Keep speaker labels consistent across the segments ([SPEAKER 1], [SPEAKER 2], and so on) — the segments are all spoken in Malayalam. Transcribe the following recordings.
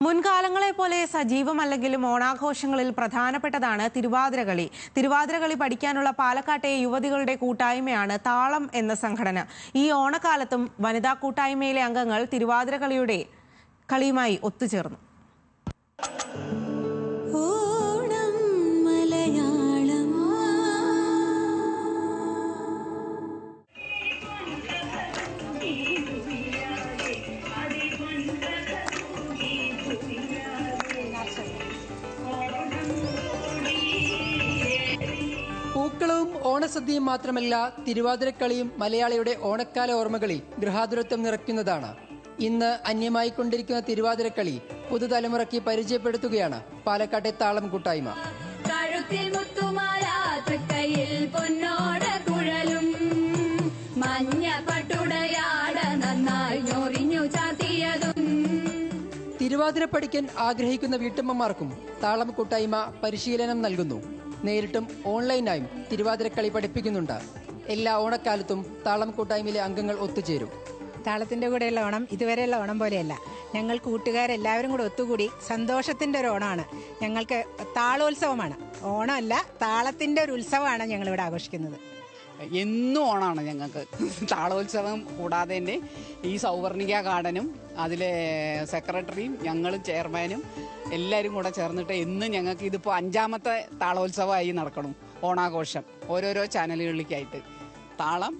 [SPEAKER 1] മുൻകാലങ്ങളെ പോലെ സജീവമല്ലെങ്കിലും ഓണാഘോഷങ്ങളിൽ പ്രധാനപ്പെട്ടതാണ് തിരുവാതിരകളി. തിരുവാതിരകളി പഠിക്കാനുള്ള പാലക്കാട്ടെ യുവതികളുടെ കൂട്ടായ്മയാണ് താളം എന്ന സംഘടന. ഈ ഓണക്കാലത്തും വനിതാ കൂട്ടായ്മയിലെ അംഗങ്ങൾ തിരുവാതിരകളിയുടെ കളിയുമായി ഒത്തുചേർന്നു.
[SPEAKER 2] പൂക്കളവും ഓണസദ്യയും മാത്രമല്ല, തിരുവാതിരക്കളിയും മലയാളിയുടെ ഓണക്കാല ഓർമ്മകളിൽ ഗൃഹാതുരത്വം നിറയ്ക്കുന്നതാണ്. ഇന്ന് അന്യമായിക്കൊണ്ടിരിക്കുന്ന തിരുവാതിരക്കളി പുതുതലമുറയ്ക്ക് പരിചയപ്പെടുത്തുകയാണ് പാലക്കാട്ടെ താളം കൂട്ടായ്മ. തിരുവാതിര പഠിക്കാൻ ആഗ്രഹിക്കുന്ന വീട്ടമ്മമാർക്കും താളം കൂട്ടായ്മ പരിശീലനം നൽകുന്നു. നേരിട്ടും ഓൺലൈനായും തിരുവാതിരക്കളി പഠിപ്പിക്കുന്നുണ്ട്. എല്ലാ ഓണക്കാലത്തും താളം കൂട്ടായ്മയിലെ അംഗങ്ങൾ ഒത്തുചേരും.
[SPEAKER 3] താളത്തിൻ്റെ കൂടെയുള്ള ഓണം ഇതുവരെയുള്ള ഓണം പോലെയല്ല. ഞങ്ങൾ കൂട്ടുകാരെല്ലാവരും കൂടെ ഒത്തുകൂടി സന്തോഷത്തിൻ്റെ ഒരു ഓണമാണ്. ഞങ്ങൾക്ക് താളോത്സവമാണ്, ഓണമല്ല താളത്തിൻ്റെ ഒരു ഉത്സവമാണ് ഞങ്ങളിവിടെ ആഘോഷിക്കുന്നത്.
[SPEAKER 4] എന്നും ഓണമാണ് ഞങ്ങൾക്ക്. താളോത്സവം കൂടാതെ തന്നെ ഈ സൗവർണിക ഗാർഡനും അതിലെ സെക്രട്ടറിയും ഞങ്ങളും ചെയർമാനും എല്ലാവരും കൂടെ ചേർന്നിട്ട് എന്നും ഞങ്ങൾക്ക് ഇതിപ്പോൾ 5ാമത്തെ താളോത്സവമായി നടക്കണം. ഓണാഘോഷം ഓരോരോ ചാനലുകളിലേക്കായിട്ട് താളം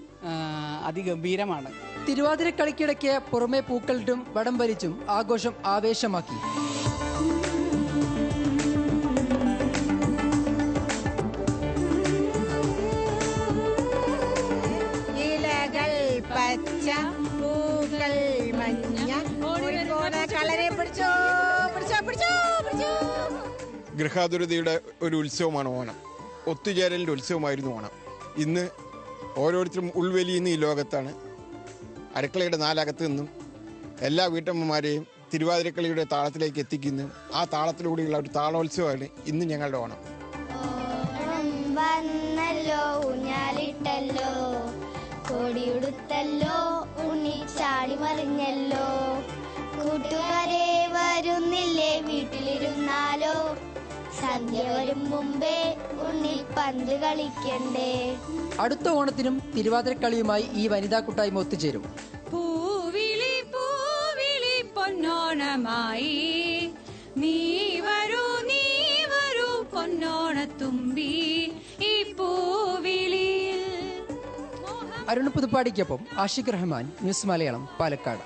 [SPEAKER 4] അതിഗംഭീരമാണ്.
[SPEAKER 2] തിരുവാതിരക്കളിക്കിടയ്ക്ക് പുറമെ പൂക്കളിട്ടും വടം വലിച്ചും ആഘോഷം ആവേശമാക്കി.
[SPEAKER 3] പച്ച പൂക്കൾ മഞ്ഞ കളരെ പിടിച്ചോ പിടിച്ചോ പിടിച്ചോ പിടിച്ചോ.
[SPEAKER 5] ഗൃഹാതുരതയുടെ ഒരു ഉത്സവമാണ് ഓണം. ഒത്തുചേരലിൻ്റെ ഉത്സവമായിരുന്നു ഓണം. ഇന്ന് ഓരോരുത്തരും ഉൾവലിയുന്ന ഈ ലോകത്താണ്. അടുക്കളയുടെ നാലകത്ത് നിന്നും എല്ലാ വീട്ടമ്മമാരെയും തിരുവാതിരക്കളിയുടെ താളത്തിലേക്ക് എത്തിക്കുന്നു. ആ താളത്തിലൂടെയുള്ള ഒരു താളോത്സവമാണ് ഇന്ന് ഞങ്ങളുടെ ഓണം.
[SPEAKER 6] വന്നല്ലോ ഊഞ്ഞാലിട്ടല്ലോ, കൊടിയുടുത്തല്ലോ, ഉണ്ണിച്ചാടി മറിഞ്ഞല്ലോ, കൂട്ടുകാരെ വരുന്നില്ലേ വീട്ടിലിരുന്നാലോ, സന്ധ്യ വരും മുമ്പേ ഉണ്ണിപ്പന്ത് കളിക്കണ്ടേ.
[SPEAKER 2] അടുത്ത ഓണത്തിനും തിരുവാതിരക്കളിയുമായി ഈ വനിതാ കൂട്ടായ്മ ഒത്തുചേരും.
[SPEAKER 7] പൂവിളി പൂവിളി പൊന്നോണമായി നീ വരൂ പൊന്നോണത്തുമ്പി ഈ പൂവിളിയിൽ.
[SPEAKER 2] അരുൺ പുതുപ്പാടിക്കൊപ്പം ആഷിഖ് റഹ്മാൻ, ന്യൂസ് മലയാളം, പാലക്കാട്.